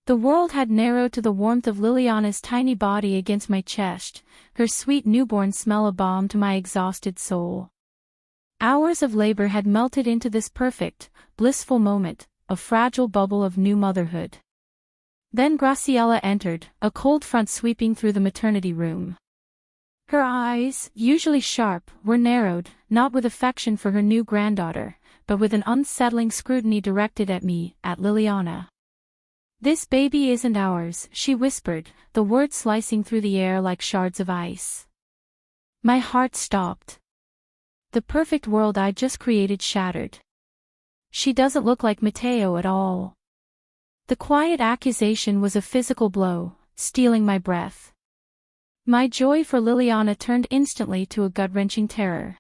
The world had narrowed to the warmth of Liliana's tiny body against my chest, her sweet newborn smell a balm to my exhausted soul. Hours of labor had melted into this perfect, blissful moment, a fragile bubble of new motherhood. Then Graciela entered, a cold front sweeping through the maternity room. Her eyes, usually sharp, were narrowed, not with affection for her new granddaughter, but with an unsettling scrutiny directed at me, at Liliana. "This baby isn't ours," she whispered, the words slicing through the air like shards of ice. My heart stopped. The perfect world I just created shattered. "She doesn't look like Mateo at all." The quiet accusation was a physical blow, stealing my breath. My joy for Liliana turned instantly to a gut-wrenching terror.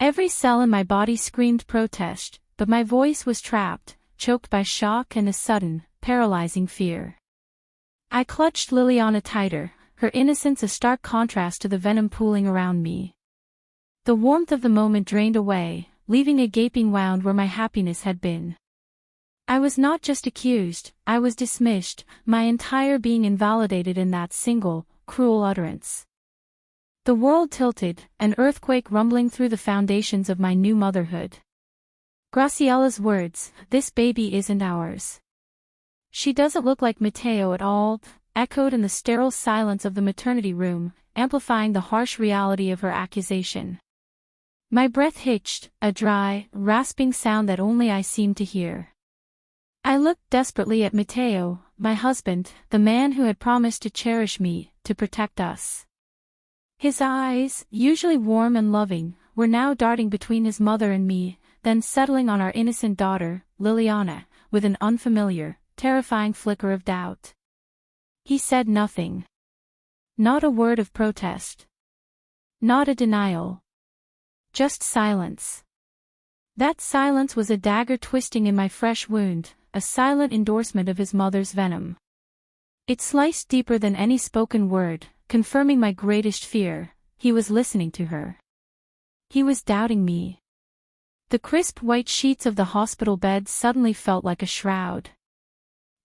Every cell in my body screamed protest, but my voice was trapped, choked by shock and a sudden, paralyzing fear. I clutched Liliana tighter, her innocence a stark contrast to the venom pooling around me. The warmth of the moment drained away, leaving a gaping wound where my happiness had been. I was not just accused, I was dismissed, my entire being invalidated in that single, cruel utterance. The world tilted, an earthquake rumbling through the foundations of my new motherhood. Graciela's words, "This baby isn't ours. She doesn't look like Mateo at all," echoed in the sterile silence of the maternity room, amplifying the harsh reality of her accusation. My breath hitched, a dry, rasping sound that only I seemed to hear. I looked desperately at Mateo, my husband, the man who had promised to cherish me, to protect us. His eyes, usually warm and loving, were now darting between his mother and me, then settling on our innocent daughter, Liliana, with an unfamiliar, terrifying flicker of doubt. He said nothing. Not a word of protest. Not a denial. Just silence. That silence was a dagger twisting in my fresh wound, a silent endorsement of his mother's venom. It sliced deeper than any spoken word, confirming my greatest fear: he was listening to her. He was doubting me. The crisp white sheets of the hospital bed suddenly felt like a shroud.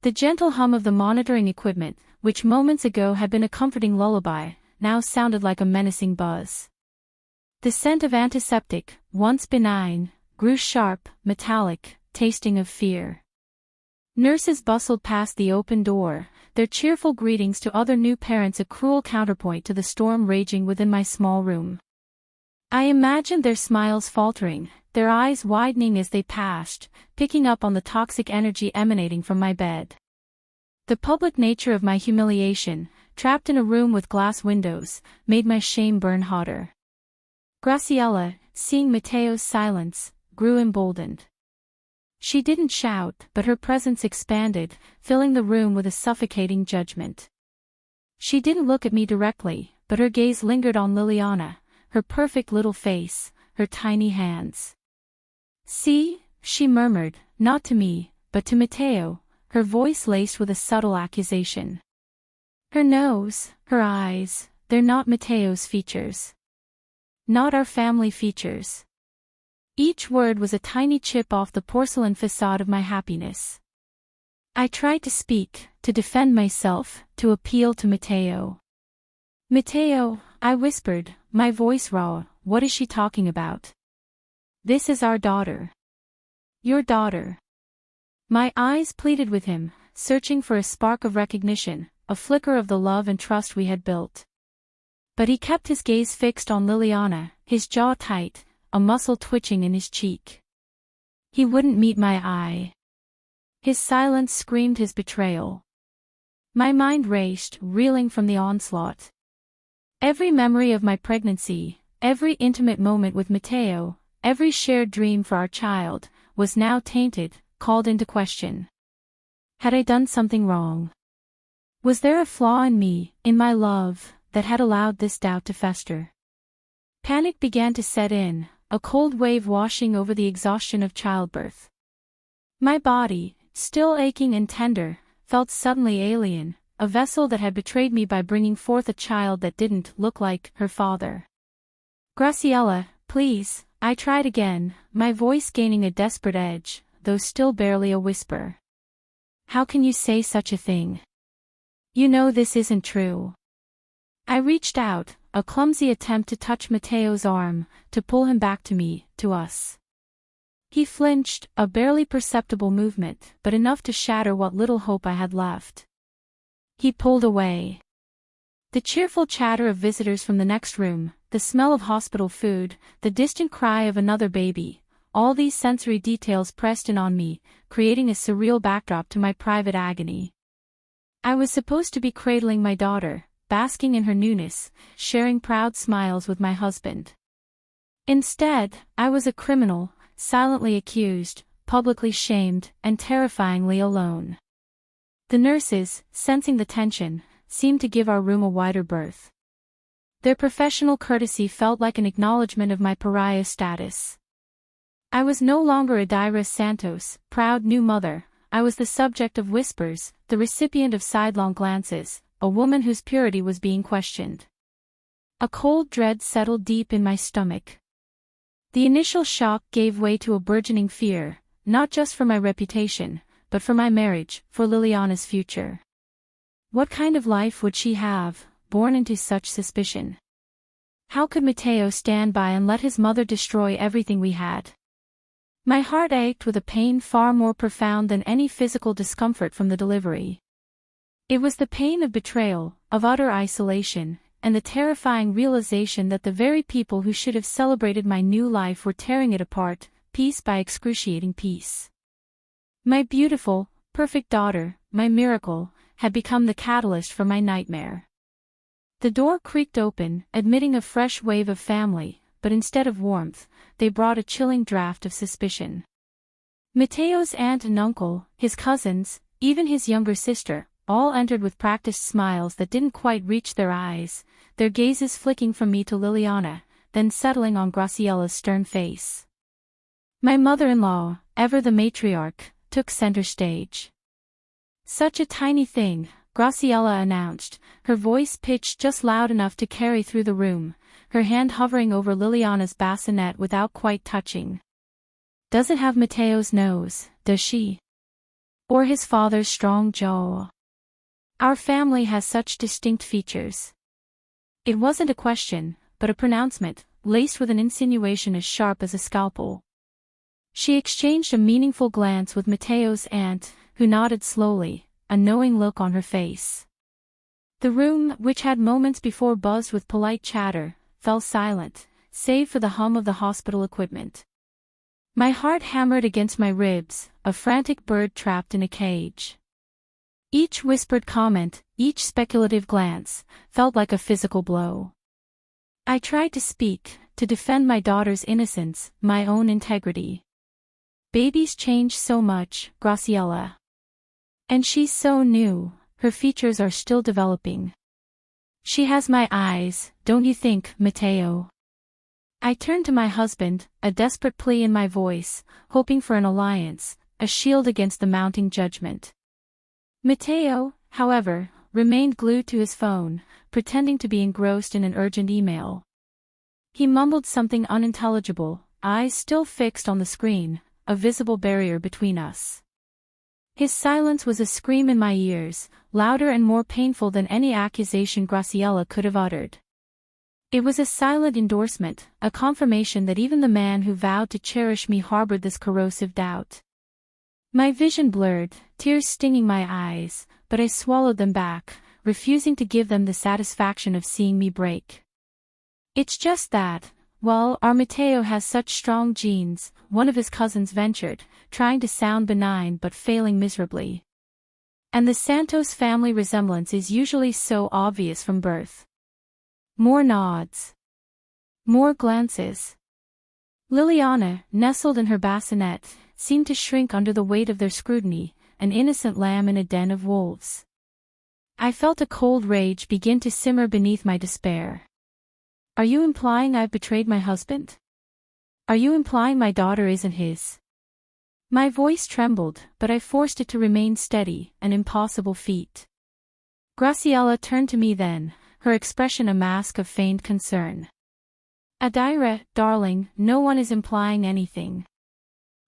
The gentle hum of the monitoring equipment, which moments ago had been a comforting lullaby, now sounded like a menacing buzz. The scent of antiseptic, once benign, grew sharp, metallic, tasting of fear. Nurses bustled past the open door, their cheerful greetings to other new parents a cruel counterpoint to the storm raging within my small room. I imagined their smiles faltering, their eyes widening as they passed, picking up on the toxic energy emanating from my bed. The public nature of my humiliation, trapped in a room with glass windows, made my shame burn hotter. Graciela, seeing Mateo's silence, grew emboldened. She didn't shout, but her presence expanded, filling the room with a suffocating judgment. She didn't look at me directly, but her gaze lingered on Liliana, her perfect little face, her tiny hands. "See," she murmured, not to me, but to Mateo, her voice laced with a subtle accusation. "Her nose, her eyes, they're not Mateo's features. Not our family features." Each word was a tiny chip off the porcelain facade of my happiness. I tried to speak, to defend myself, to appeal to Mateo. "Mateo," I whispered, my voice raw, "what is she talking about? This is our daughter. Your daughter." My eyes pleaded with him, searching for a spark of recognition, a flicker of the love and trust we had built. But he kept his gaze fixed on Liliana, his jaw tight, a muscle twitching in his cheek. He wouldn't meet my eye. His silence screamed his betrayal. My mind raced, reeling from the onslaught. Every memory of my pregnancy, every intimate moment with Mateo, every shared dream for our child, was now tainted, called into question. Had I done something wrong? Was there a flaw in me, in my love, that had allowed this doubt to fester? Panic began to set in, a cold wave washing over the exhaustion of childbirth. My body, still aching and tender, felt suddenly alien, a vessel that had betrayed me by bringing forth a child that didn't look like her father. "Graciela, please," I tried again, my voice gaining a desperate edge, though still barely a whisper. how can you say such a thing? You know this isn't true. I reached out, a clumsy attempt to touch Mateo's arm, to pull him back to me, to us. He flinched, a barely perceptible movement, but enough to shatter what little hope I had left. He pulled away. The cheerful chatter of visitors from the next room, the smell of hospital food, the distant cry of another baby, all these sensory details pressed in on me, creating a surreal backdrop to my private agony. I was supposed to be cradling my daughter, basking in her newness, sharing proud smiles with my husband. Instead, I was a criminal, silently accused, publicly shamed, and terrifyingly alone. The nurses, sensing the tension, seemed to give our room a wider berth. Their professional courtesy felt like an acknowledgement of my pariah status. I was no longer Adira Santos, proud new mother. I was the subject of whispers, the recipient of sidelong glances, a woman whose purity was being questioned. A cold dread settled deep in my stomach. The initial shock gave way to a burgeoning fear, not just for my reputation, but for my marriage, for Liliana's future. What kind of life would she have, born into such suspicion? How could Mateo stand by and let his mother destroy everything we had? My heart ached with a pain far more profound than any physical discomfort from the delivery. It was the pain of betrayal, of utter isolation, and the terrifying realization that the very people who should have celebrated my new life were tearing it apart, piece by excruciating piece. My beautiful, perfect daughter, my miracle, had become the catalyst for my nightmare. The door creaked open, admitting a fresh wave of family, but instead of warmth, they brought a chilling draft of suspicion. Mateo's aunt and uncle, his cousins, even his younger sister, all entered with practiced smiles that didn't quite reach their eyes, their gazes flicking from me to Liliana, then settling on Graciela's stern face. My mother-in-law, ever the matriarch, took center stage. "Such a tiny thing," Graciela announced, her voice pitched just loud enough to carry through the room, her hand hovering over Liliana's bassinet without quite touching. "Doesn't have Mateo's nose, does she? Or his father's strong jaw? Our family has such distinct features." It wasn't a question, but a pronouncement, laced with an insinuation as sharp as a scalpel. She exchanged a meaningful glance with Mateo's aunt, who nodded slowly, a knowing look on her face. The room, which had moments before buzzed with polite chatter, fell silent, save for the hum of the hospital equipment. My heart hammered against my ribs, a frantic bird trapped in a cage. Each whispered comment, each speculative glance, felt like a physical blow. I tried to speak, to defend my daughter's innocence, my own integrity. "Babies change so much, Graciela. And she's so new, her features are still developing. She has my eyes, don't you think, Mateo?" I turned to my husband, a desperate plea in my voice, hoping for an alliance, a shield against the mounting judgment. Mateo, however, remained glued to his phone, pretending to be engrossed in an urgent email. He mumbled something unintelligible, eyes still fixed on the screen, a visible barrier between us. His silence was a scream in my ears, louder and more painful than any accusation Graciela could have uttered. It was a silent endorsement, a confirmation that even the man who vowed to cherish me harbored this corrosive doubt. My vision blurred, tears stinging my eyes, but I swallowed them back, refusing to give them the satisfaction of seeing me break. "It's just that, well, our Mateo has such strong genes," one of his cousins ventured, trying to sound benign but failing miserably. "And the Santos family resemblance is usually so obvious from birth." More nods. More glances. Liliana, nestled in her bassinet, seemed to shrink under the weight of their scrutiny, an innocent lamb in a den of wolves. I felt a cold rage begin to simmer beneath my despair. "Are you implying I've betrayed my husband? Are you implying my daughter isn't his?" My voice trembled, but I forced it to remain steady, an impossible feat. Graciela turned to me then, her expression a mask of feigned concern. "Adira, darling, no one is implying anything.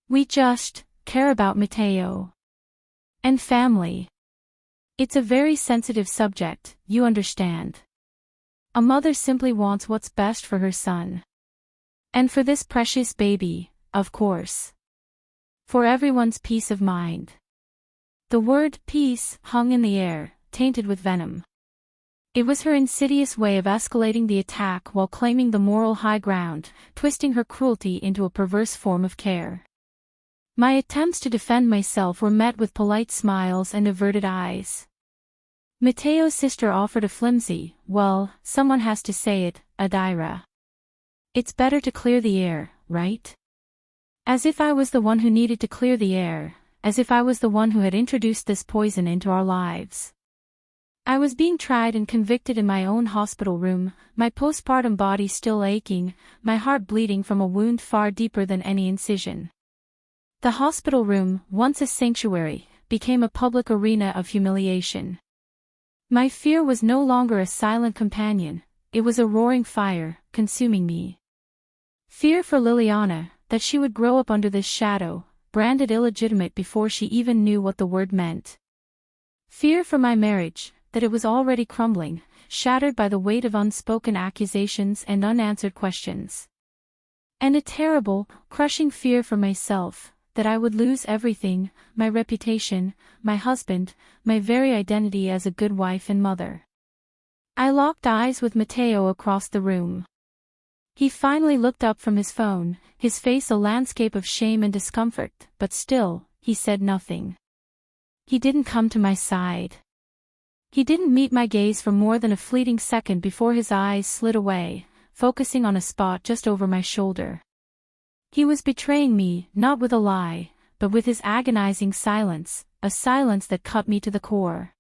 We just care about Mateo." And family. It's a very sensitive subject, you understand. A mother simply wants what's best for her son. And for this precious baby, of course. For everyone's peace of mind. The word peace hung in the air, tainted with venom. It was her insidious way of escalating the attack while claiming the moral high ground, twisting her cruelty into a perverse form of care. My attempts to defend myself were met with polite smiles and averted eyes. Mateo's sister offered a flimsy, well, someone has to say it, Adira. It's better to clear the air, right? As if I was the one who needed to clear the air, as if I was the one who had introduced this poison into our lives. I was being tried and convicted in my own hospital room, my postpartum body still aching, my heart bleeding from a wound far deeper than any incision. The hospital room, once a sanctuary, became a public arena of humiliation. My fear was no longer a silent companion, it was a roaring fire, consuming me. Fear for Liliana, that she would grow up under this shadow, branded illegitimate before she even knew what the word meant. Fear for my marriage, that it was already crumbling, shattered by the weight of unspoken accusations and unanswered questions. And a terrible, crushing fear for myself, that I would lose everything, my reputation, my husband, my very identity as a good wife and mother. I locked eyes with Mateo across the room. He finally looked up from his phone, his face a landscape of shame and discomfort, but still, he said nothing. He didn't come to my side. He didn't meet my gaze for more than a fleeting second before his eyes slid away, focusing on a spot just over my shoulder. He was betraying me, not with a lie, but with his agonizing silence, a silence that cut me to the core.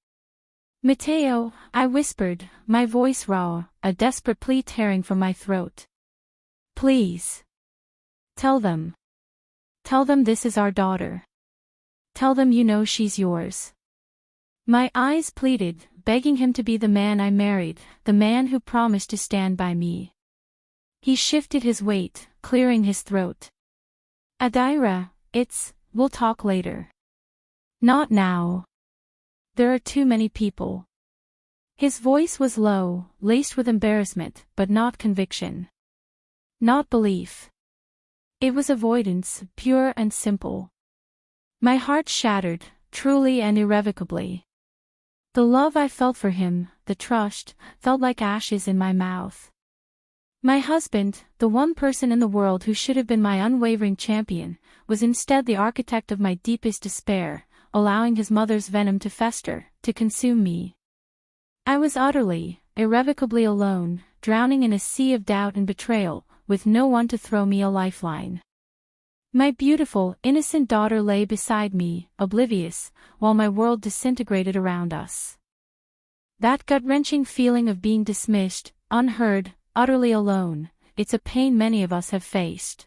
Mateo, I whispered, my voice raw, a desperate plea tearing from my throat. Please. Tell them. Tell them this is our daughter. Tell them you know she's yours. My eyes pleaded, begging him to be the man I married, the man who promised to stand by me. He shifted his weight, clearing his throat. Adira, we'll talk later. Not now. There are too many people. His voice was low, laced with embarrassment, but not conviction. Not belief. It was avoidance, pure and simple. My heart shattered, truly and irrevocably. The love I felt for him, the trust, felt like ashes in my mouth. My husband, the one person in the world who should have been my unwavering champion, was instead the architect of my deepest despair, allowing his mother's venom to fester, to consume me. I was utterly, irrevocably alone, drowning in a sea of doubt and betrayal, with no one to throw me a lifeline. My beautiful, innocent daughter lay beside me, oblivious, while my world disintegrated around us. That gut-wrenching feeling of being dismissed, unheard, utterly alone, it's a pain many of us have faced.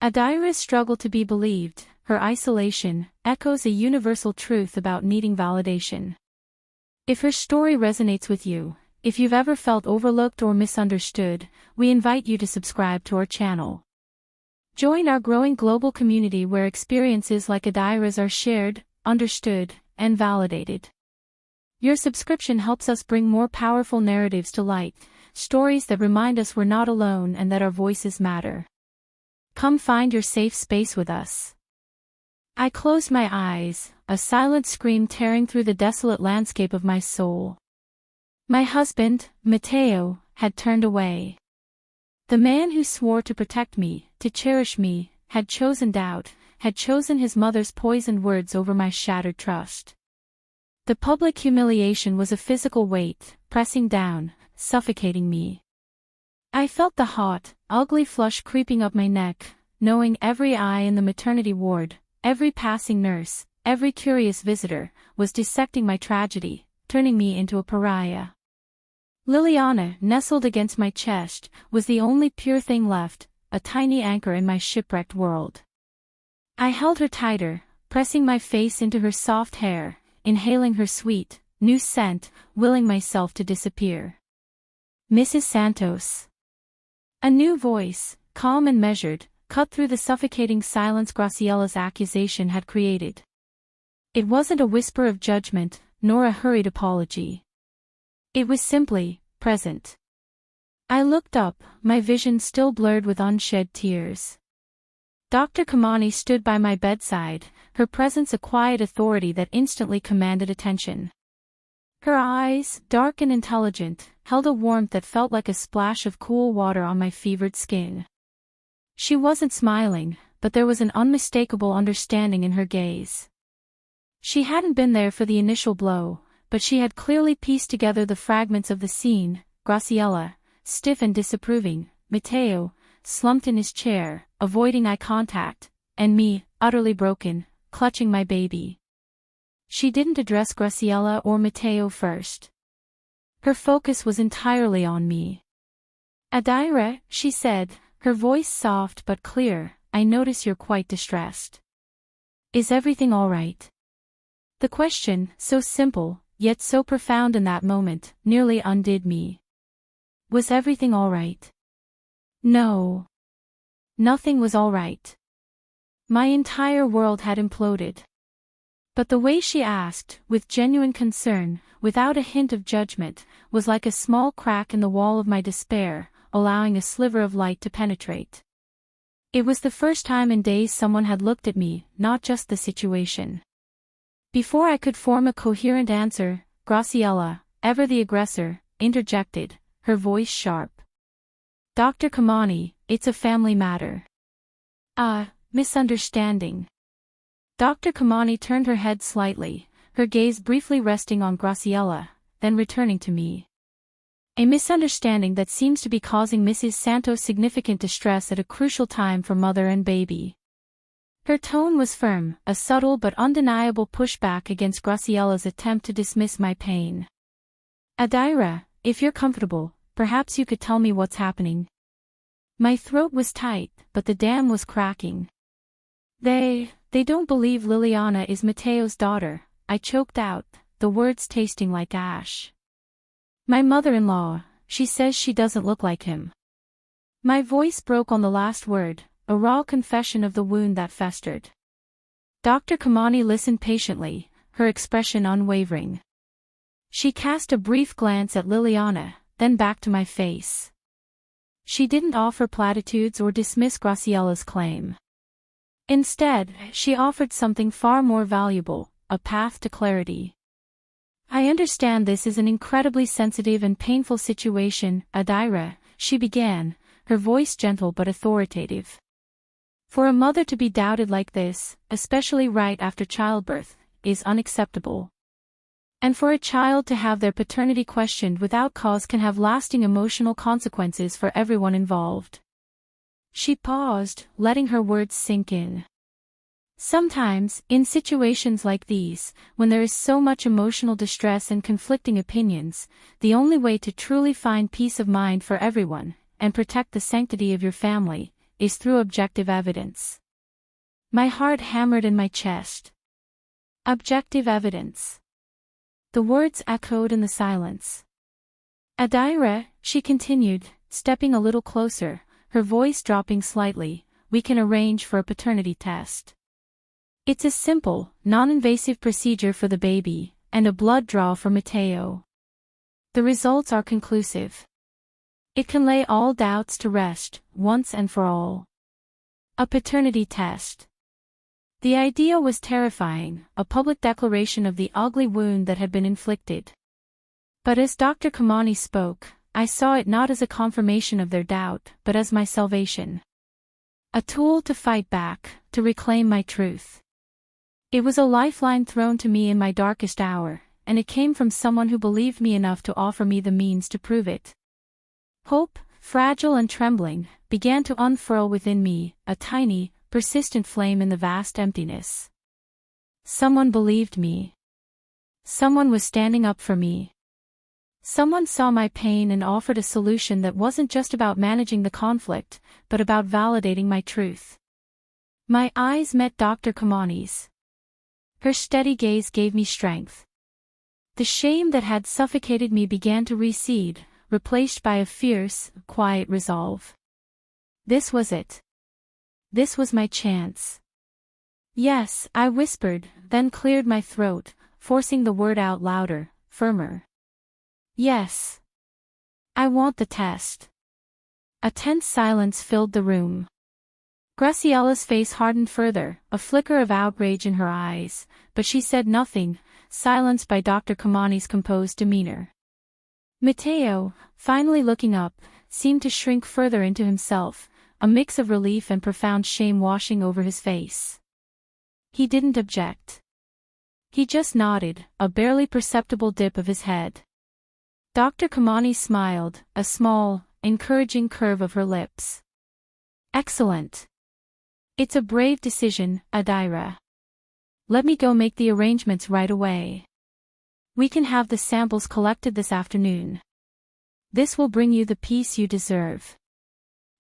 Adira's struggle to be believed, her isolation, echoes a universal truth about needing validation. If her story resonates with you, if you've ever felt overlooked or misunderstood, we invite you to subscribe to our channel. Join our growing global community where experiences like Adira's are shared, understood, and validated. Your subscription helps us bring more powerful narratives to light, stories that remind us we're not alone and that our voices matter. Come find your safe space with us. I closed my eyes, a silent scream tearing through the desolate landscape of my soul. My husband, Mateo, had turned away. The man who swore to protect me, to cherish me, had chosen doubt, had chosen his mother's poisoned words over my shattered trust. The public humiliation was a physical weight, pressing down, suffocating me. I felt the hot, ugly flush creeping up my neck, knowing every eye in the maternity ward, every passing nurse, every curious visitor, was dissecting my tragedy, turning me into a pariah. Liliana, nestled against my chest, was the only pure thing left, a tiny anchor in my shipwrecked world. I held her tighter, pressing my face into her soft hair, inhaling her sweet, new scent, willing myself to disappear. Mrs. Santos. A new voice, calm and measured, cut through the suffocating silence Graciela's accusation had created. It wasn't a whisper of judgment, nor a hurried apology. It was simply, present. I looked up, my vision still blurred with unshed tears. Dr. Kimani stood by my bedside, her presence a quiet authority that instantly commanded attention. Her eyes, dark and intelligent, held a warmth that felt like a splash of cool water on my fevered skin. She wasn't smiling, but there was an unmistakable understanding in her gaze. She hadn't been there for the initial blow, but she had clearly pieced together the fragments of the scene: Graciela, stiff and disapproving, Mateo, slumped in his chair, avoiding eye contact, and me, utterly broken, clutching my baby. She didn't address Graciela or Mateo first. Her focus was entirely on me. "Adira," she said, her voice soft but clear, "I notice you're quite distressed. Is everything all right?" The question, so simple, yet so profound in that moment, nearly undid me. Was everything all right? No. Nothing was all right. My entire world had imploded. But the way she asked, with genuine concern, without a hint of judgment, was like a small crack in the wall of my despair, allowing a sliver of light to penetrate. It was the first time in days someone had looked at me, not just the situation. Before I could form a coherent answer, Graciela, ever the aggressor, interjected, her voice sharp. "Dr. Kimani, it's a family matter." Misunderstanding. Dr. Kimani turned her head slightly, her gaze briefly resting on Graciela, then returning to me. "A misunderstanding that seems to be causing Mrs. Santos significant distress at a crucial time for mother and baby." Her tone was firm, a subtle but undeniable pushback against Graciela's attempt to dismiss my pain. "Adira, if you're comfortable, perhaps you could tell me what's happening." My throat was tight, but the dam was cracking. They don't believe Liliana is Mateo's daughter," I choked out, the words tasting like ash. "My mother-in-law, she says she doesn't look like him." My voice broke on the last word, a raw confession of the wound that festered. Dr. Kimani listened patiently, her expression unwavering. She cast a brief glance at Liliana, then back to my face. She didn't offer platitudes or dismiss Graciela's claim. Instead, she offered something far more valuable, a path to clarity. "I understand this is an incredibly sensitive and painful situation, Adira," she began, her voice gentle but authoritative. "For a mother to be doubted like this, especially right after childbirth, is unacceptable. And for a child to have their paternity questioned without cause can have lasting emotional consequences for everyone involved." She paused, letting her words sink in. Sometimes, in situations like these, when there is so much emotional distress and conflicting opinions, the only way to truly find peace of mind for everyone, and protect the sanctity of your family, is through objective evidence. My heart hammered in my chest. Objective evidence. The words echoed in the silence. "Adira," she continued, stepping a little closer, her voice dropping slightly, "we can arrange for a paternity test. It's a simple, non-invasive procedure for the baby, and a blood draw for Mateo. The results are conclusive. It can lay all doubts to rest, once and for all." A paternity test. The idea was terrifying, a public declaration of the ugly wound that had been inflicted. But as Dr. Kimani spoke, I saw it not as a confirmation of their doubt, but as my salvation. A tool to fight back, to reclaim my truth. It was a lifeline thrown to me in my darkest hour, and it came from someone who believed me enough to offer me the means to prove it. Hope, fragile and trembling, began to unfurl within me, a tiny, persistent flame in the vast emptiness. Someone believed me. Someone was standing up for me. Someone saw my pain and offered a solution that wasn't just about managing the conflict, but about validating my truth. My eyes met Dr. Kimani's. Her steady gaze gave me strength. The shame that had suffocated me began to recede, replaced by a fierce, quiet resolve. This was it. This was my chance. Yes, I whispered, then cleared my throat, forcing the word out louder, firmer. Yes. I want the test. A tense silence filled the room. Graciela's face hardened further, a flicker of outrage in her eyes, but she said nothing, silenced by Dr. Kimani's composed demeanor. Mateo, finally looking up, seemed to shrink further into himself, a mix of relief and profound shame washing over his face. He didn't object. He just nodded, a barely perceptible dip of his head. Dr. Kimani smiled, a small, encouraging curve of her lips. Excellent. It's a brave decision, Adira. Let me go make the arrangements right away. We can have the samples collected this afternoon. This will bring you the peace you deserve.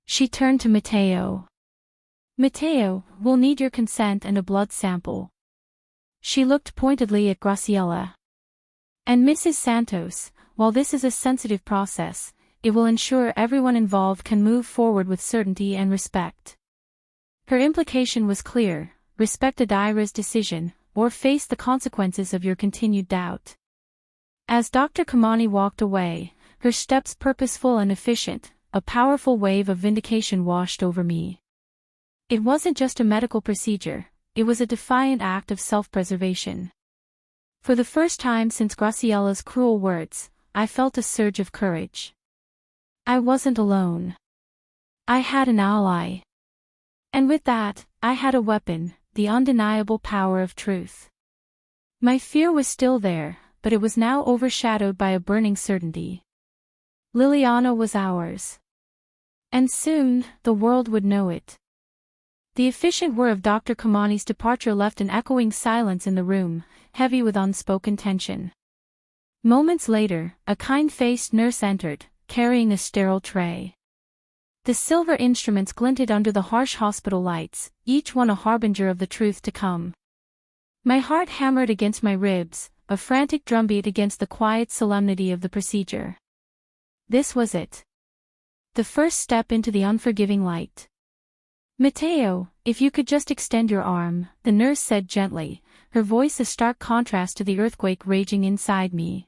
She turned to Mateo. Mateo, we'll need your consent and a blood sample. She looked pointedly at Graciela. And Mrs. Santos, while this is a sensitive process, it will ensure everyone involved can move forward with certainty and respect. Her implication was clear: respect Adira's decision, or face the consequences of your continued doubt. As Dr. Kimani walked away, her steps purposeful and efficient, a powerful wave of vindication washed over me. It wasn't just a medical procedure, it was a defiant act of self-preservation. For the first time since Graciela's cruel words, I felt a surge of courage. I wasn't alone. I had an ally. And with that, I had a weapon, the undeniable power of truth. My fear was still there, but it was now overshadowed by a burning certainty. Liliana was ours. And soon, the world would know it. The efficient whir of Dr. Kimani's departure left an echoing silence in the room, heavy with unspoken tension. Moments later, a kind-faced nurse entered, carrying a sterile tray. The silver instruments glinted under the harsh hospital lights, each one a harbinger of the truth to come. My heart hammered against my ribs, a frantic drumbeat against the quiet solemnity of the procedure. This was it. The first step into the unforgiving light. Mateo, if you could just extend your arm, the nurse said gently, her voice a stark contrast to the earthquake raging inside me.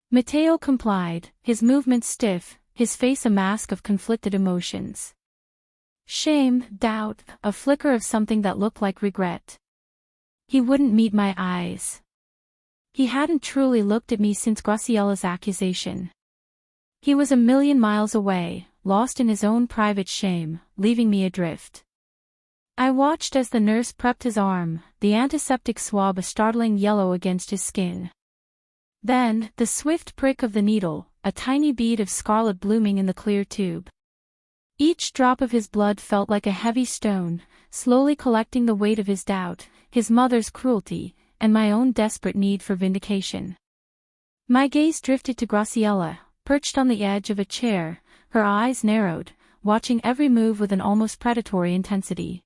Mateo complied, his movements stiff, his face a mask of conflicted emotions. Shame, doubt, a flicker of something that looked like regret. He wouldn't meet my eyes. He hadn't truly looked at me since Graciela's accusation. He was a million miles away, lost in his own private shame, leaving me adrift. I watched as the nurse prepped his arm, the antiseptic swab a startling yellow against his skin. Then, the swift prick of the needle, a tiny bead of scarlet blooming in the clear tube. Each drop of his blood felt like a heavy stone, slowly collecting the weight of his doubt, his mother's cruelty, and my own desperate need for vindication. My gaze drifted to Graciela, perched on the edge of a chair, her eyes narrowed, watching every move with an almost predatory intensity.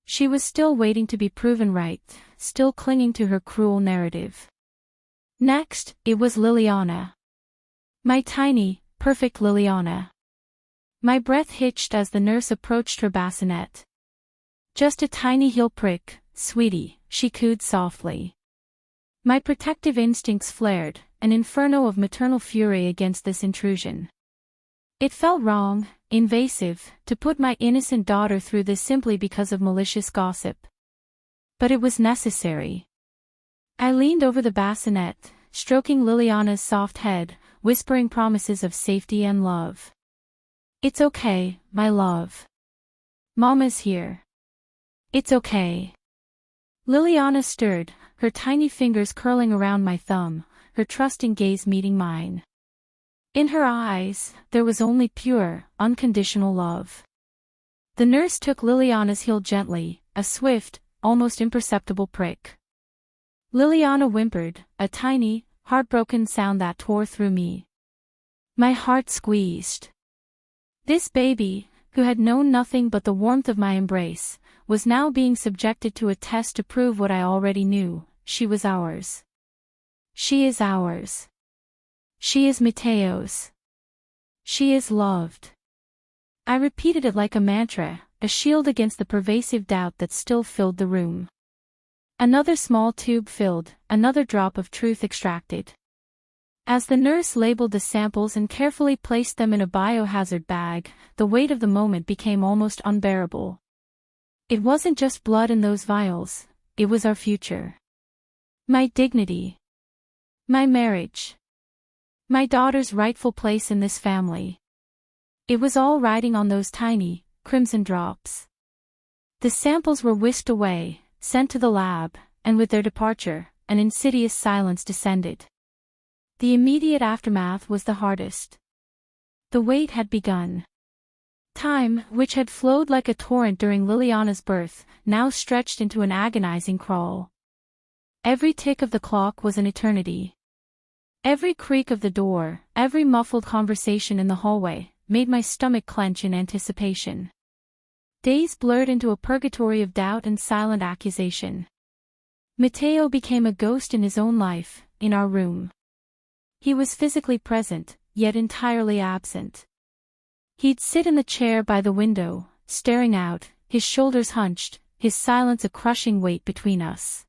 She was still waiting to be proven right, still clinging to her cruel narrative. Next, it was Liliana. My tiny, perfect Liliana. My breath hitched as the nurse approached her bassinet. Just a tiny heel prick, sweetie, she cooed softly. My protective instincts flared, an inferno of maternal fury against this intrusion. It felt wrong, invasive, to put my innocent daughter through this simply because of malicious gossip. But it was necessary. I leaned over the bassinet, stroking Liliana's soft head, whispering promises of safety and love. It's okay, my love. Mama's here. It's okay. Liliana stirred, her tiny fingers curling around my thumb, her trusting gaze meeting mine. In her eyes, there was only pure, unconditional love. The nurse took Liliana's heel gently, a swift, almost imperceptible prick. Liliana whimpered, a tiny, heartbroken sound that tore through me. My heart squeezed. This baby, who had known nothing but the warmth of my embrace, was now being subjected to a test to prove what I already knew: she was ours. She is ours. She is Mateo's. She is loved. I repeated it like a mantra, a shield against the pervasive doubt that still filled the room. Another small tube filled, another drop of truth extracted. As the nurse labeled the samples and carefully placed them in a biohazard bag, the weight of the moment became almost unbearable. It wasn't just blood in those vials, it was our future. My dignity. My marriage. My daughter's rightful place in this family. It was all riding on those tiny, crimson drops. The samples were whisked away, sent to the lab, and with their departure, an insidious silence descended. The immediate aftermath was the hardest. The wait had begun. Time, which had flowed like a torrent during Liliana's birth, now stretched into an agonizing crawl. Every tick of the clock was an eternity. Every creak of the door, every muffled conversation in the hallway, made my stomach clench in anticipation. Days blurred into a purgatory of doubt and silent accusation. Mateo became a ghost in his own life, in our room. He was physically present, yet entirely absent. He'd sit in the chair by the window, staring out, his shoulders hunched, his silence a crushing weight between us.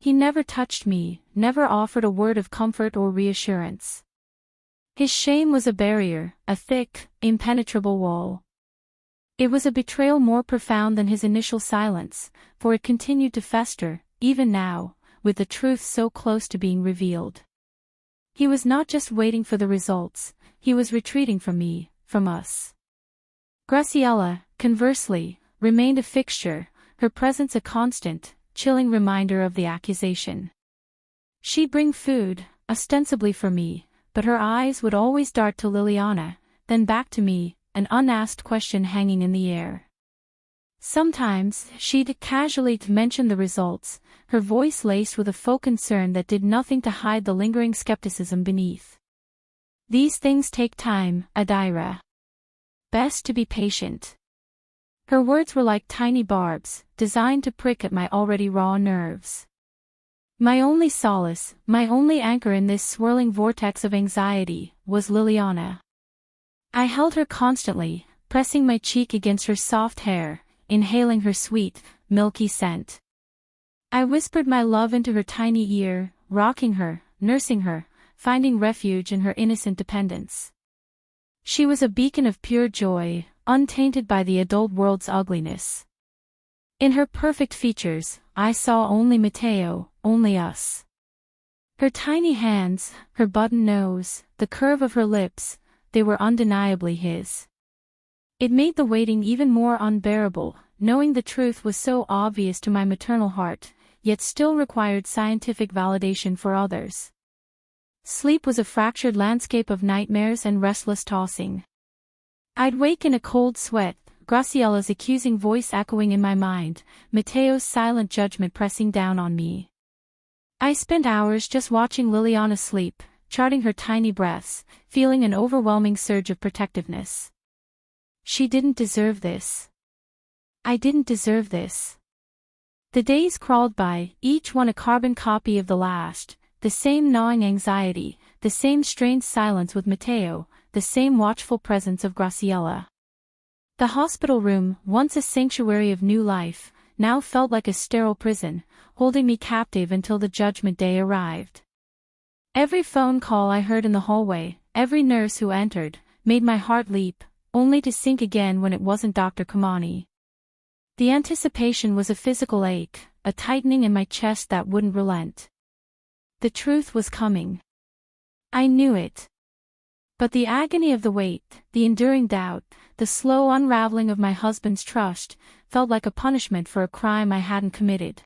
He never touched me, never offered a word of comfort or reassurance. His shame was a barrier, a thick, impenetrable wall. It was a betrayal more profound than his initial silence, for it continued to fester, even now, with the truth so close to being revealed. He was not just waiting for the results, he was retreating from me, from us. Graciela, conversely, remained a fixture, her presence a constant, chilling reminder of the accusation. She'd bring food, ostensibly for me, but her eyes would always dart to Liliana, then back to me, an unasked question hanging in the air. Sometimes, she'd casually mention the results, her voice laced with a faux concern that did nothing to hide the lingering skepticism beneath. These things take time, Adira. Best to be patient. Her words were like tiny barbs, designed to prick at my already raw nerves. My only solace, my only anchor in this swirling vortex of anxiety, was Liliana. I held her constantly, pressing my cheek against her soft hair, inhaling her sweet, milky scent. I whispered my love into her tiny ear, rocking her, nursing her, finding refuge in her innocent dependence. She was a beacon of pure joy, untainted by the adult world's ugliness. In her perfect features, I saw only Mateo, only us. Her tiny hands, her button nose, the curve of her lips, they were undeniably his. It made the waiting even more unbearable, knowing the truth was so obvious to my maternal heart, yet still required scientific validation for others. Sleep was a fractured landscape of nightmares and restless tossing. I'd wake in a cold sweat, Graciela's accusing voice echoing in my mind, Mateo's silent judgment pressing down on me. I spent hours just watching Liliana sleep, charting her tiny breaths, feeling an overwhelming surge of protectiveness. She didn't deserve this. I didn't deserve this. The days crawled by, each one a carbon copy of the last, the same gnawing anxiety, the same strained silence with Mateo, the same watchful presence of Graciela. The hospital room, once a sanctuary of new life, now felt like a sterile prison, holding me captive until the judgment day arrived. Every phone call I heard in the hallway, every nurse who entered, made my heart leap, only to sink again when it wasn't Dr. Kimani. The anticipation was a physical ache, a tightening in my chest that wouldn't relent. The truth was coming. I knew it. But the agony of the wait, the enduring doubt, the slow unraveling of my husband's trust, felt like a punishment for a crime I hadn't committed.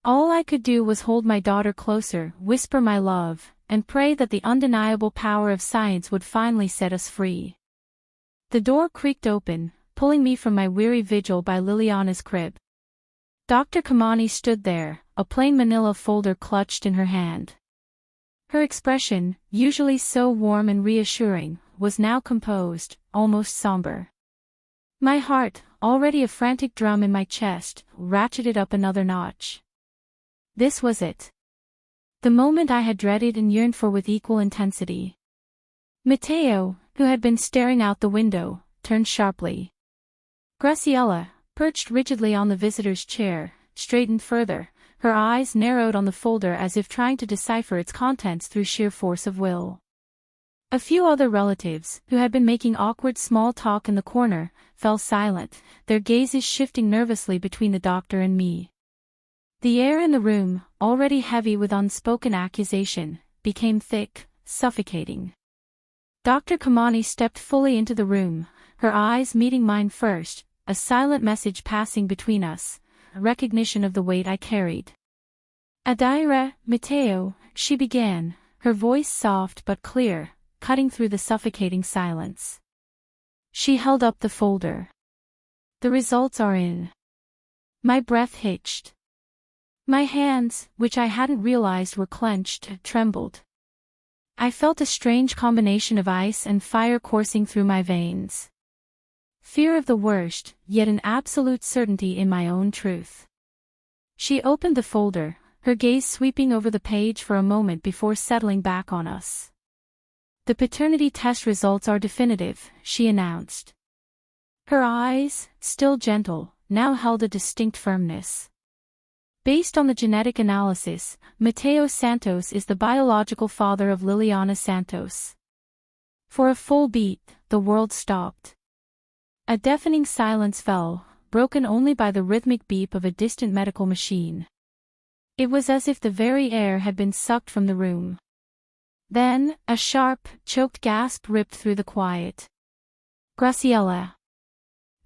All I could do was hold my daughter closer, whisper my love, and pray that the undeniable power of science would finally set us free. The door creaked open, pulling me from my weary vigil by Liliana's crib. Dr. Kimani stood there, a plain manila folder clutched in her hand. Her expression, usually so warm and reassuring, was now composed, almost somber. My heart, already a frantic drum in my chest, ratcheted up another notch. This was it. The moment I had dreaded and yearned for with equal intensity. Mateo, who had been staring out the window, turned sharply. Graciela, perched rigidly on the visitor's chair, straightened further, her eyes narrowed on the folder as if trying to decipher its contents through sheer force of will. A few other relatives, who had been making awkward small talk in the corner, fell silent, their gazes shifting nervously between the doctor and me. The air in the room, already heavy with unspoken accusation, became thick, suffocating. Dr. Kimani stepped fully into the room, her eyes meeting mine first, a silent message passing between us, a recognition of the weight I carried. "Adira, Mateo," she began, her voice soft but clear, cutting through the suffocating silence. She held up the folder. "The results are in." My breath hitched. My hands, which I hadn't realized were clenched, trembled. I felt a strange combination of ice and fire coursing through my veins. Fear of the worst, yet an absolute certainty in my own truth. She opened the folder, her gaze sweeping over the page for a moment before settling back on us. "The paternity test results are definitive," she announced. Her eyes, still gentle, now held a distinct firmness. "Based on the genetic analysis, Mateo Santos is the biological father of Liliana Santos." For a full beat, the world stopped. A deafening silence fell, broken only by the rhythmic beep of a distant medical machine. It was as if the very air had been sucked from the room. Then, a sharp, choked gasp ripped through the quiet. "Graciela."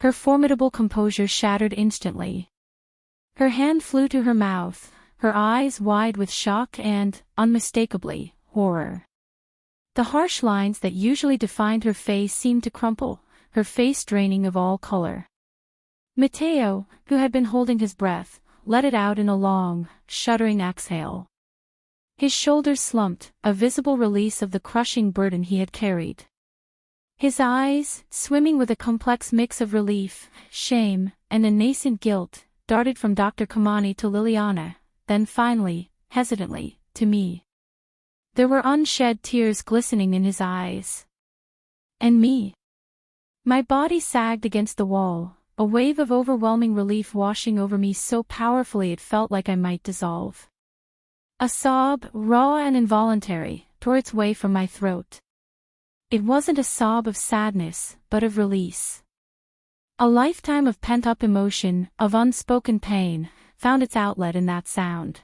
Her formidable composure shattered instantly. Her hand flew to her mouth, her eyes wide with shock and, unmistakably, horror. The harsh lines that usually defined her face seemed to crumple, her face draining of all color. Mateo, who had been holding his breath, let it out in a long, shuddering exhale. His shoulders slumped, a visible release of the crushing burden he had carried. His eyes, swimming with a complex mix of relief, shame, and a nascent guilt, darted from Dr. Kimani to Liliana, then finally, hesitantly, to me. There were unshed tears glistening in his eyes. And me. My body sagged against the wall, a wave of overwhelming relief washing over me so powerfully it felt like I might dissolve. A sob, raw and involuntary, tore its way from my throat. It wasn't a sob of sadness, but of release. A lifetime of pent-up emotion, of unspoken pain, found its outlet in that sound.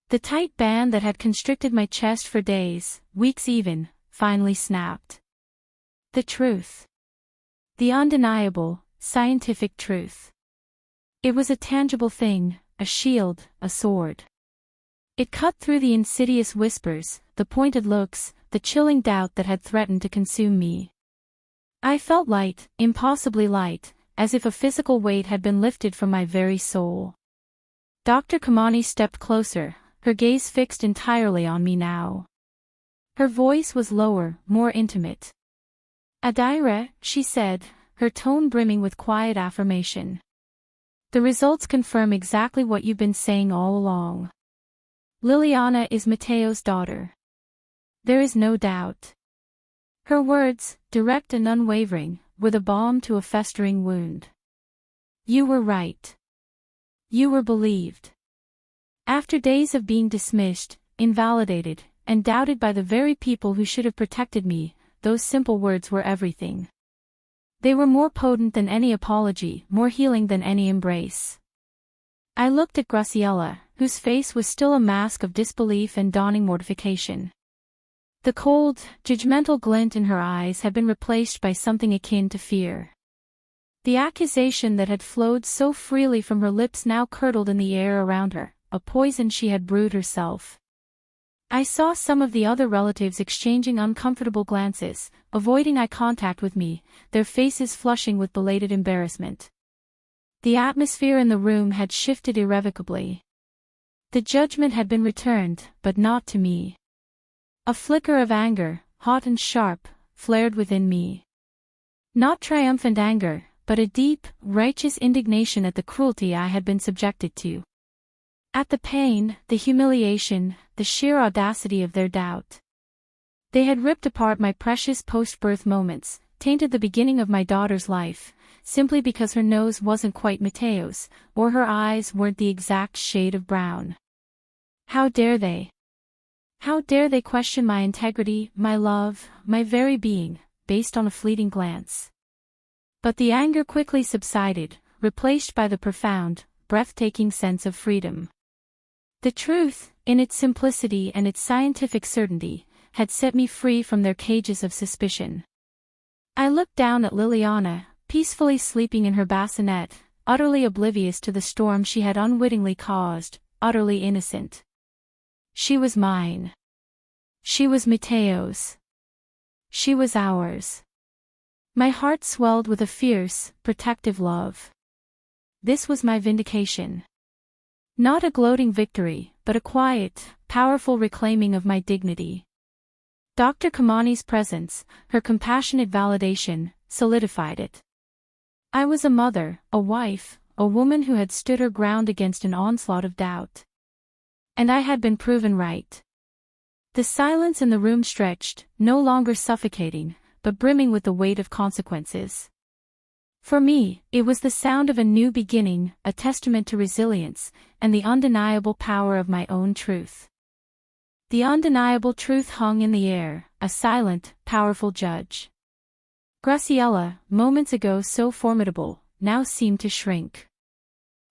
The tight band that had constricted my chest for days, weeks even, finally snapped. The truth. The undeniable, scientific truth. It was a tangible thing, a shield, a sword. It cut through the insidious whispers, the pointed looks, the chilling doubt that had threatened to consume me. I felt light, impossibly light, as if a physical weight had been lifted from my very soul. Dr. Kimani stepped closer, her gaze fixed entirely on me now. Her voice was lower, more intimate. "Adira," she said, her tone brimming with quiet affirmation. "The results confirm exactly what you've been saying all along. Liliana is Mateo's daughter. There is no doubt." Her words, direct and unwavering, were the balm to a festering wound. "You were right. You were believed." After days of being dismissed, invalidated, and doubted by the very people who should have protected me, those simple words were everything. They were more potent than any apology, more healing than any embrace. I looked at Graciela, whose face was still a mask of disbelief and dawning mortification. The cold, judgmental glint in her eyes had been replaced by something akin to fear. The accusation that had flowed so freely from her lips now curdled in the air around her, a poison she had brewed herself. I saw some of the other relatives exchanging uncomfortable glances, avoiding eye contact with me, their faces flushing with belated embarrassment. The atmosphere in the room had shifted irrevocably. The judgment had been returned, but not to me. A flicker of anger, hot and sharp, flared within me. Not triumphant anger, but a deep, righteous indignation at the cruelty I had been subjected to. At the pain, the humiliation, the sheer audacity of their doubt. They had ripped apart my precious post-birth moments, tainted the beginning of my daughter's life, simply because her nose wasn't quite Mateo's, or her eyes weren't the exact shade of brown. How dare they? How dare they question my integrity, my love, my very being, based on a fleeting glance? But the anger quickly subsided, replaced by the profound, breathtaking sense of freedom. The truth, in its simplicity and its scientific certainty, had set me free from their cages of suspicion. I looked down at Liliana, peacefully sleeping in her bassinet, utterly oblivious to the storm she had unwittingly caused, utterly innocent. She was mine. She was Mateo's. She was ours. My heart swelled with a fierce, protective love. This was my vindication. Not a gloating victory, but a quiet, powerful reclaiming of my dignity. Dr. Kimani's presence, her compassionate validation, solidified it. I was a mother, a wife, a woman who had stood her ground against an onslaught of doubt. And I had been proven right. The silence in the room stretched, no longer suffocating, but brimming with the weight of consequences. For me, it was the sound of a new beginning, a testament to resilience, and the undeniable power of my own truth. The undeniable truth hung in the air, a silent, powerful judge. Graciela, moments ago so formidable, now seemed to shrink.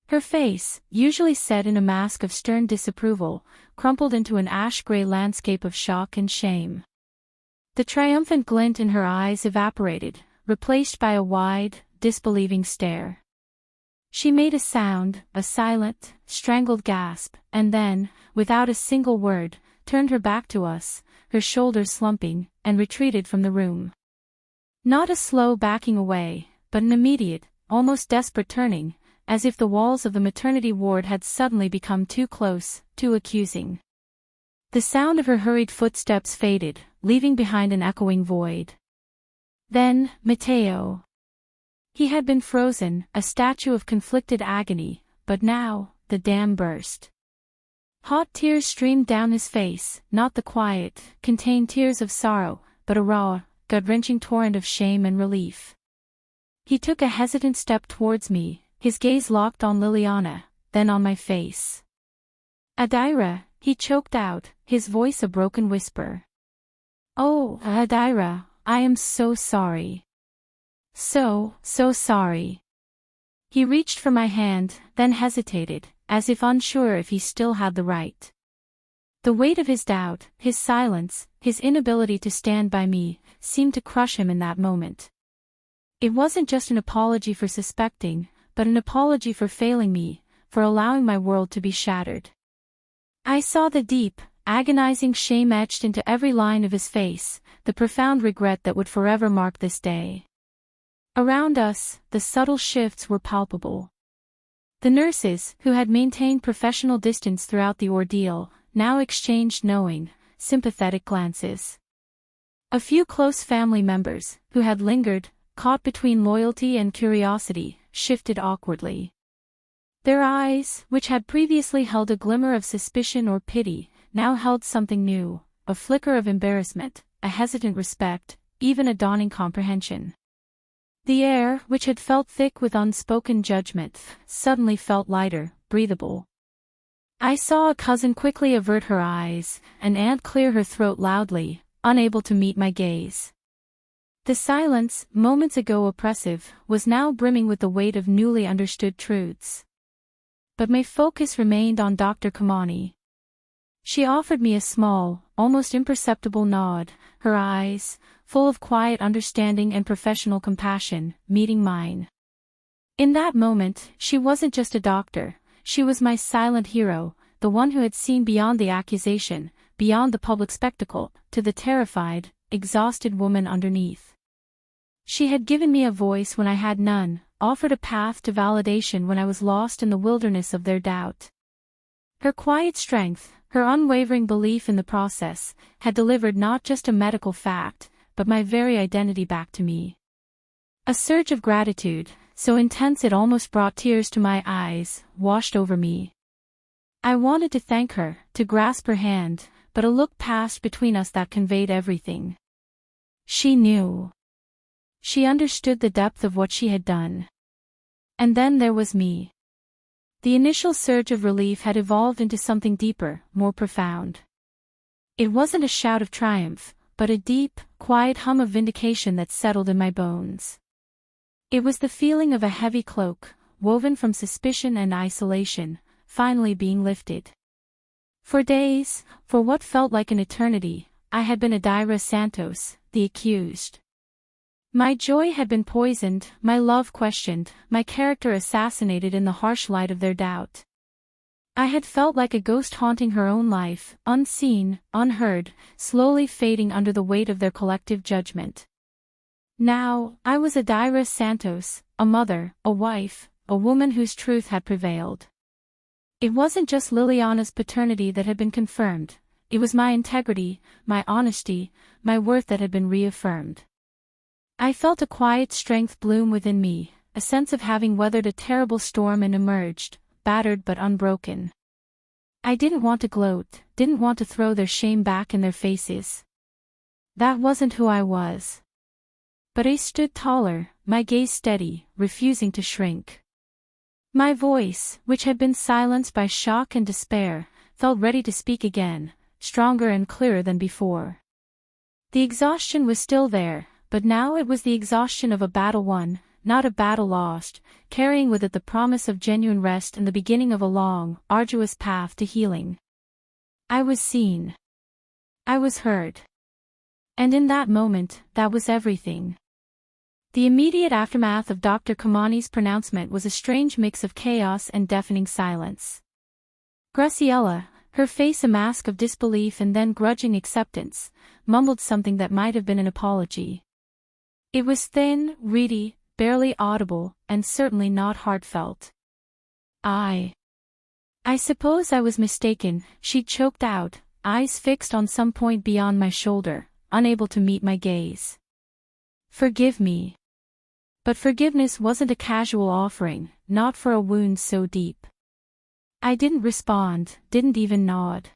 Her face, usually set in a mask of stern disapproval, crumpled into an ash-gray landscape of shock and shame. The triumphant glint in her eyes evaporated, replaced by a wide, disbelieving stare. She made a sound, a silent, strangled gasp, and then, without a single word, turned her back to us, her shoulders slumping, and retreated from the room. Not a slow backing away, but an immediate, almost desperate turning, as if the walls of the maternity ward had suddenly become too close, too accusing. The sound of her hurried footsteps faded, leaving behind an echoing void. Then, Mateo. He had been frozen, a statue of conflicted agony, but now, the dam burst. Hot tears streamed down his face, not the quiet, contained tears of sorrow, but a raw, gut-wrenching torrent of shame and relief. He took a hesitant step towards me, his gaze locked on Liliana, then on my face. Adira, he choked out, his voice a broken whisper. Oh, Adira, I am so sorry. So sorry. He reached for my hand, then hesitated, as if unsure if he still had the right. The weight of his doubt, his silence, his inability to stand by me, seemed to crush him in that moment. It wasn't just an apology for suspecting, but an apology for failing me, for allowing my world to be shattered. I saw the deep, agonizing shame etched into every line of his face, the profound regret that would forever mark this day. Around us, the subtle shifts were palpable. The nurses, who had maintained professional distance throughout the ordeal, now exchanged knowing, sympathetic glances. A few close family members, who had lingered, caught between loyalty and curiosity, shifted awkwardly. Their eyes, which had previously held a glimmer of suspicion or pity, now held something new, a flicker of embarrassment, a hesitant respect, even a dawning comprehension. The air, which had felt thick with unspoken judgment, suddenly felt lighter, breathable. I saw a cousin quickly avert her eyes, an aunt clear her throat loudly, unable to meet my gaze. The silence, moments ago oppressive, was now brimming with the weight of newly understood truths. But my focus remained on Dr. Kimani. She offered me a small, almost imperceptible nod, her eyes, full of quiet understanding and professional compassion, meeting mine. In that moment, she wasn't just a doctor, she was my silent hero, the one who had seen beyond the accusation, beyond the public spectacle, to the terrified, exhausted woman underneath. She had given me a voice when I had none, offered a path to validation when I was lost in the wilderness of their doubt. Her quiet strength, her unwavering belief in the process, had delivered not just a medical fact, but my very identity back to me. A surge of gratitude, so intense it almost brought tears to my eyes, washed over me. I wanted to thank her, to grasp her hand, but a look passed between us that conveyed everything. She knew. She understood the depth of what she had done. And then there was me. The initial surge of relief had evolved into something deeper, more profound. It wasn't a shout of triumph, but a deep, quiet hum of vindication that settled in my bones. It was the feeling of a heavy cloak, woven from suspicion and isolation, finally being lifted. For days, for what felt like an eternity, I had been Adira Santos, the accused. My joy had been poisoned, my love questioned, my character assassinated in the harsh light of their doubt. I had felt like a ghost haunting her own life, unseen, unheard, slowly fading under the weight of their collective judgment. Now, I was Adira Santos, a mother, a wife, a woman whose truth had prevailed. It wasn't just Liliana's paternity that had been confirmed, it was my integrity, my honesty, my worth that had been reaffirmed. I felt a quiet strength bloom within me, a sense of having weathered a terrible storm and emerged, battered but unbroken. I didn't want to gloat, didn't want to throw their shame back in their faces. That wasn't who I was. But I stood taller, my gaze steady, refusing to shrink. My voice, which had been silenced by shock and despair, felt ready to speak again, stronger and clearer than before. The exhaustion was still there, but now it was the exhaustion of a battle won, not a battle lost, carrying with it the promise of genuine rest and the beginning of a long, arduous path to healing. I was seen. I was heard. And in that moment, that was everything. The immediate aftermath of Dr. Kimani's pronouncement was a strange mix of chaos and deafening silence. Graciela, her face a mask of disbelief and then grudging acceptance, mumbled something that might have been an apology. It was thin, reedy, barely audible, and certainly not heartfelt. I suppose I was mistaken, she choked out, eyes fixed on some point beyond my shoulder, unable to meet my gaze. Forgive me. But forgiveness wasn't a casual offering, not for a wound so deep. I didn't respond, didn't even nod.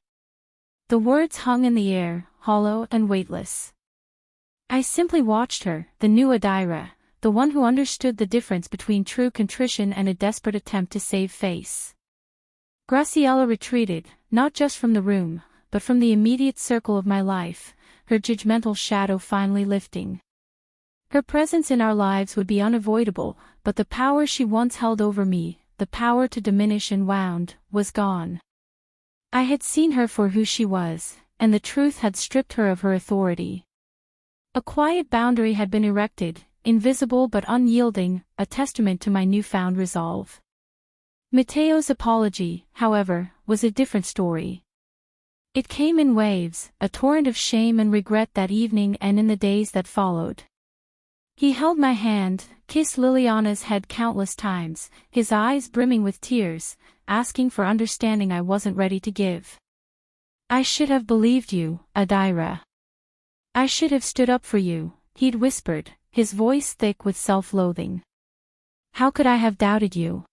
The words hung in the air, hollow and weightless. I simply watched her, the new Adira, the one who understood the difference between true contrition and a desperate attempt to save face. Graciela retreated, not just from the room, but from the immediate circle of my life, her judgmental shadow finally lifting. Her presence in our lives would be unavoidable, but the power she once held over me, the power to diminish and wound, was gone. I had seen her for who she was, and the truth had stripped her of her authority. A quiet boundary had been erected, invisible but unyielding, a testament to my newfound resolve. Mateo's apology, however, was a different story. It came in waves, a torrent of shame and regret that evening and in the days that followed. He held my hand, kissed Liliana's head countless times, his eyes brimming with tears, asking for understanding I wasn't ready to give. I should have believed you, Adira. I should have stood up for you, he'd whispered, his voice thick with self-loathing. How could I have doubted you?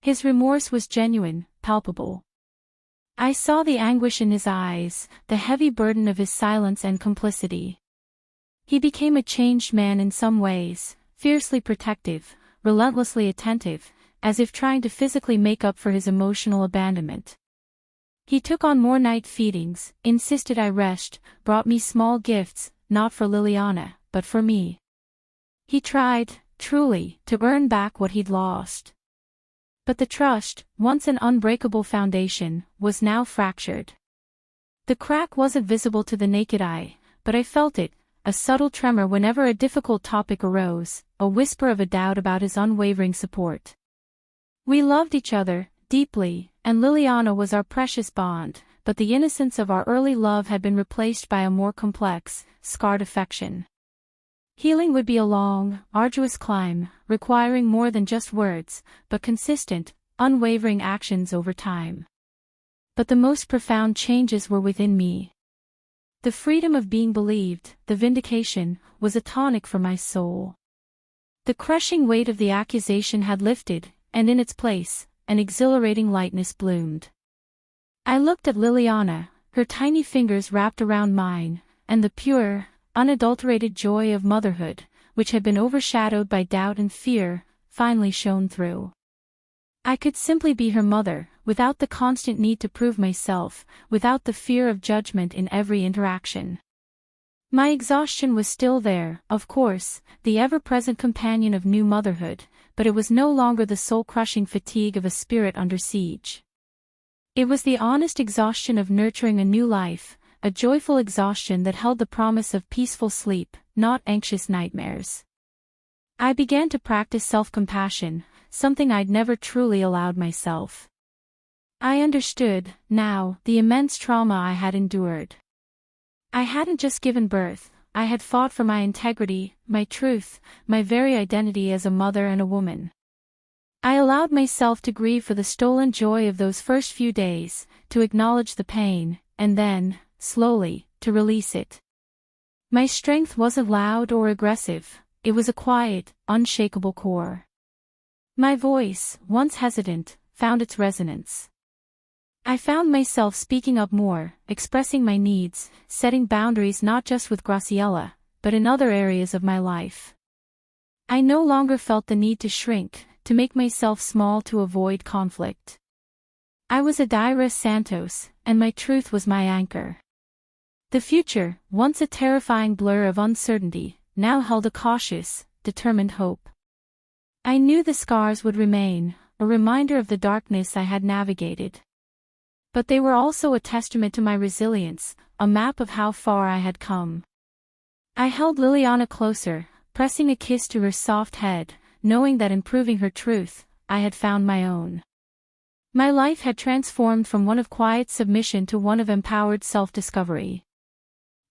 His remorse was genuine, palpable. I saw the anguish in his eyes, the heavy burden of his silence and complicity. He became a changed man in some ways, fiercely protective, relentlessly attentive, as if trying to physically make up for his emotional abandonment. He took on more night feedings, insisted I rest, brought me small gifts, not for Liliana, but for me. He tried, truly, to earn back what he'd lost. But the trust, once an unbreakable foundation, was now fractured. The crack wasn't visible to the naked eye, but I felt it, a subtle tremor whenever a difficult topic arose, a whisper of a doubt about his unwavering support. We loved each other, deeply, and Liliana was our precious bond, but the innocence of our early love had been replaced by a more complex, scarred affection. Healing would be a long, arduous climb, requiring more than just words, but consistent, unwavering actions over time. But the most profound changes were within me. The freedom of being believed, the vindication, was a tonic for my soul. The crushing weight of the accusation had lifted, and in its place, an exhilarating lightness bloomed. I looked at Liliana, her tiny fingers wrapped around mine, and the pure, unadulterated joy of motherhood, which had been overshadowed by doubt and fear, finally shone through. I could simply be her mother, without the constant need to prove myself, without the fear of judgment in every interaction. My exhaustion was still there, of course, the ever-present companion of new motherhood, but it was no longer the soul-crushing fatigue of a spirit under siege. It was the honest exhaustion of nurturing a new life, a joyful exhaustion that held the promise of peaceful sleep, not anxious nightmares. I began to practice self-compassion, something I'd never truly allowed myself. I understood, now, the immense trauma I had endured. I hadn't just given birth, I had fought for my integrity, my truth, my very identity as a mother and a woman. I allowed myself to grieve for the stolen joy of those first few days, to acknowledge the pain, and then, slowly, to release it. My strength wasn't loud or aggressive, it was a quiet, unshakable core. My voice, once hesitant, found its resonance. I found myself speaking up more, expressing my needs, setting boundaries not just with Graciela, but in other areas of my life. I no longer felt the need to shrink, to make myself small to avoid conflict. I was Adira Santos, and my truth was my anchor. The future, once a terrifying blur of uncertainty, now held a cautious, determined hope. I knew the scars would remain, a reminder of the darkness I had navigated. But they were also a testament to my resilience, a map of how far I had come. I held Liliana closer, pressing a kiss to her soft head, knowing that in proving her truth, I had found my own. My life had transformed from one of quiet submission to one of empowered self-discovery.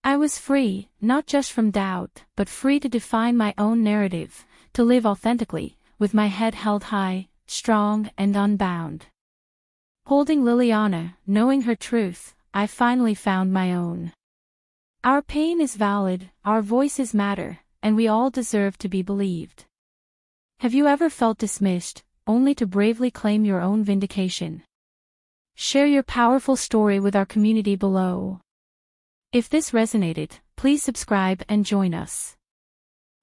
I was free, not just from doubt, but free to define my own narrative, to live authentically, with my head held high, strong and unbound. Holding Liliana, knowing her truth, I finally found my own. Our pain is valid, our voices matter, and we all deserve to be believed. Have you ever felt dismissed, only to bravely claim your own vindication? Share your powerful story with our community below. If this resonated, please subscribe and join us.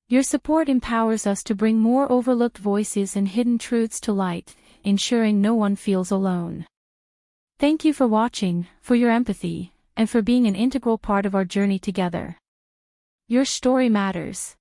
Your support empowers us to bring more overlooked voices and hidden truths to light, ensuring no one feels alone. Thank you for watching, for your empathy, and for being an integral part of our journey together. Your story matters.